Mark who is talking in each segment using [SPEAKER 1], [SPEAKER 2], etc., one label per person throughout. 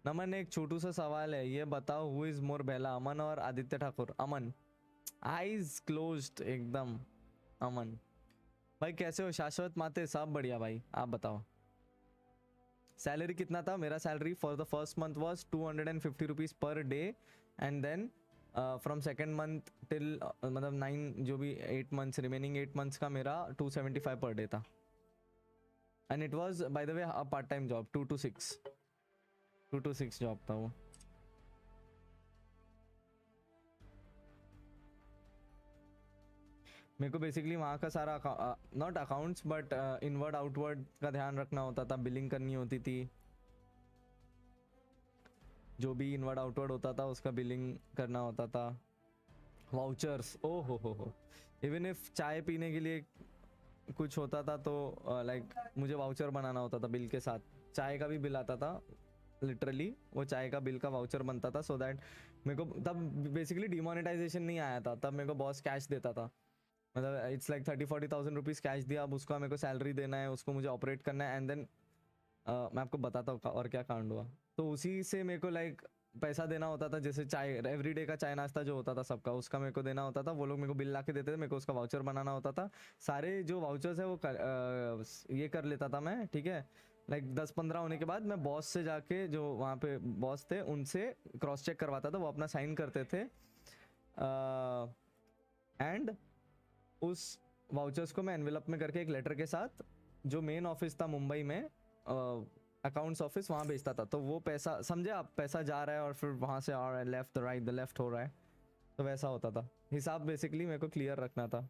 [SPEAKER 1] नमन, एक छोटू सा सवाल है, ये बताओ हु इज मोर बेला, अमन और आदित्य ठाकुर? अमन, आईज क्लोज्ड एकदम। अमन भाई कैसे हो? शाश्वत माते, सब बढ़िया भाई, आप बताओ। सैलरी कितना था? मेरा salary for the first month was 250 rupees per day, and then from second month till मतलब 9 जो भी 8 मंथ्स, रिमेनिंग 8 मंथ्स का मेरा 275 पर डे था। And it was by the way a part time job, 2 to 6 job था वो। मेरे को बेसिकली वहाँ का सारा not accounts but inward outward का ध्यान रखना होता था, बिलिंग करनी होती थी, जो भी इनवर्ड आउटवर्ड होता था उसका बिलिंग करना होता था। वाउचर्स, ओ हो, इवन इफ चाय पीने के लिए कुछ होता था तो लाइक मुझे वाउचर बनाना होता था बिल के साथ। चाय का भी बिल आता था, लिटरली वो चाय का बिल का वाउचर बनता था, सो दैट मेरे को तब बेसिकली डिमोनेटाइजेशन नहीं आया था, तब मेरे को बॉस कैश देता था। मतलब इट्स लाइक 30-40,000 रुपीज़ कैश दिया, अब उसका मेरे को सैलरी देना है, उसको मुझे ऑपरेट करना है, एंड देन मैं आपको बताता हूँ और क्या कांड हुआ। तो उसी से मेरे को लाइक पैसा देना होता था, जैसे चाय एवरीडे का चाय नाश्ता जो होता था सबका, उसका मेरे को देना होता था, वो लोग मेरे को बिल ला के देते थे, मेरे को उसका वाउचर बनाना होता था। सारे जो वाउचर्स है वो ये कर लेता था मैं, ठीक है। लाइक 10-15 होने के बाद मैं बॉस से जाके, जो वहाँ पे बॉस थे उनसे क्रॉस चेक करवाता था, वो अपना साइन करते थे, एंड उस वाउचर्स को मैं एनवेलप में करके एक लेटर के साथ, जो मेन ऑफिस था मुंबई में, अकाउंट्स ऑफिस, वहाँ भेजता था। तो वो पैसा, समझे आप, पैसा जा रहा है और फिर वहाँ से आ रहा है, लेफ्ट राइट द लेफ्ट हो रहा है, तो वैसा होता था। हिसाब बेसिकली मेरे को क्लियर रखना था।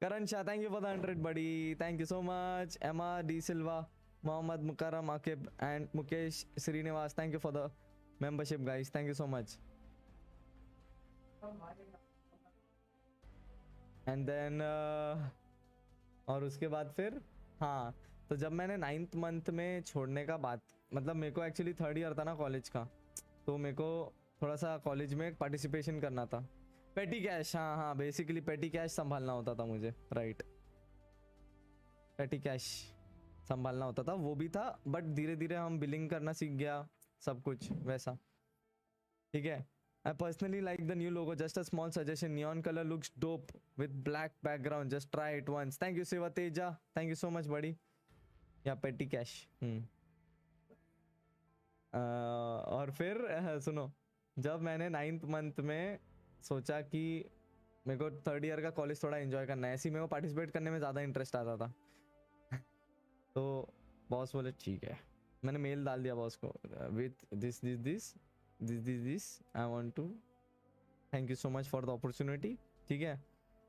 [SPEAKER 1] Karan Shah, thank you for the 100 बड़ी, thank you so much. Emma de Silva, Mohammad Mukarram Aqib and Mukesh Srinivas, thank you for the membership guys, thank you so much. And then और उसके बाद फिर, हाँ, तो जब मैंने 9th मंथ में छोड़ने का बात, मतलब मेरे को एक्चुअली 3rd ईयर था ना कॉलेज का, तो मेरे को थोड़ा सा कॉलेज में पार्टिसिपेशन करना था। पेटी कैश, हाँ हाँ, बेसिकली पेटी कैश संभालना होता था मुझे, राइट, पेटी कैश संभालना होता था, वो भी था। बट धीरे धीरे हम बिलिंग करना सीख गया, सब कुछ वैसा, ठीक है। I personally like the new logo. Just a small suggestion. Neon color looks dope with black background. Just try it once. Thank you, Siva Teja. Thank you so much, buddy. Yeah, petty cash. और फिर सुनो, जब मैंने 9th month में सोचा कि मेरे को 3rd ईयर का कॉलेज थोड़ा एंजॉय करना है, ऐसी मेरे को पार्टिसिपेट करने में ज़्यादा इंटरेस्ट आता था। तो बॉस बोले ठीक है, मैंने मेल डाल दिया बॉस को, with this I want to thank you so much for the opportunity, ठीक है।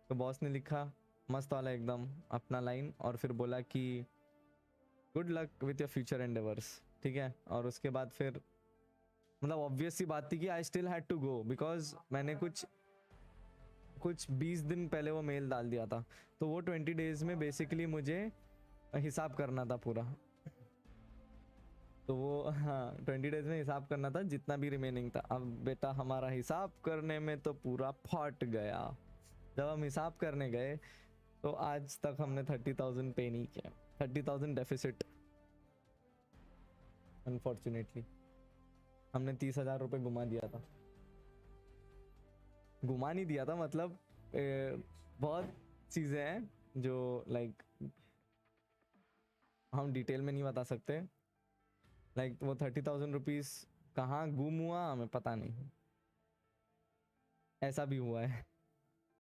[SPEAKER 1] तो बॉस ने लिखा मस्त वाला एकदम अपना लाइन, और फिर बोला कि good luck with your future endeavours, ठीक है। और उसके बाद फिर मतलब ऑब्वियस सी बात थी कि I still had to go, because मैंने कुछ 20 दिन पहले वो मेल डाल दिया था, तो वो 20 डेज में बेसिकली मुझे हिसाब करना था पूरा। तो वो, हाँ, 20 डेज में हिसाब करना था जितना भी रिमेनिंग था। अब बेटा हमारा हिसाब करने में तो पूरा फट गया। जब हम हिसाब करने गए तो आज तक हमने 30,000 पे नहीं किया, 30,000 डेफिसिट। अनफॉर्चुनेटली हमने 30,000 रुपये घुमा दिया था, घुमा नहीं दिया था मतलब बहुत चीज़ें हैं जो लाइक हम डिटेल में नहीं बता सकते। लाइक वो 30,000 रुपीज़ कहाँ गुम हुआ हमें पता नहीं, ऐसा भी हुआ है।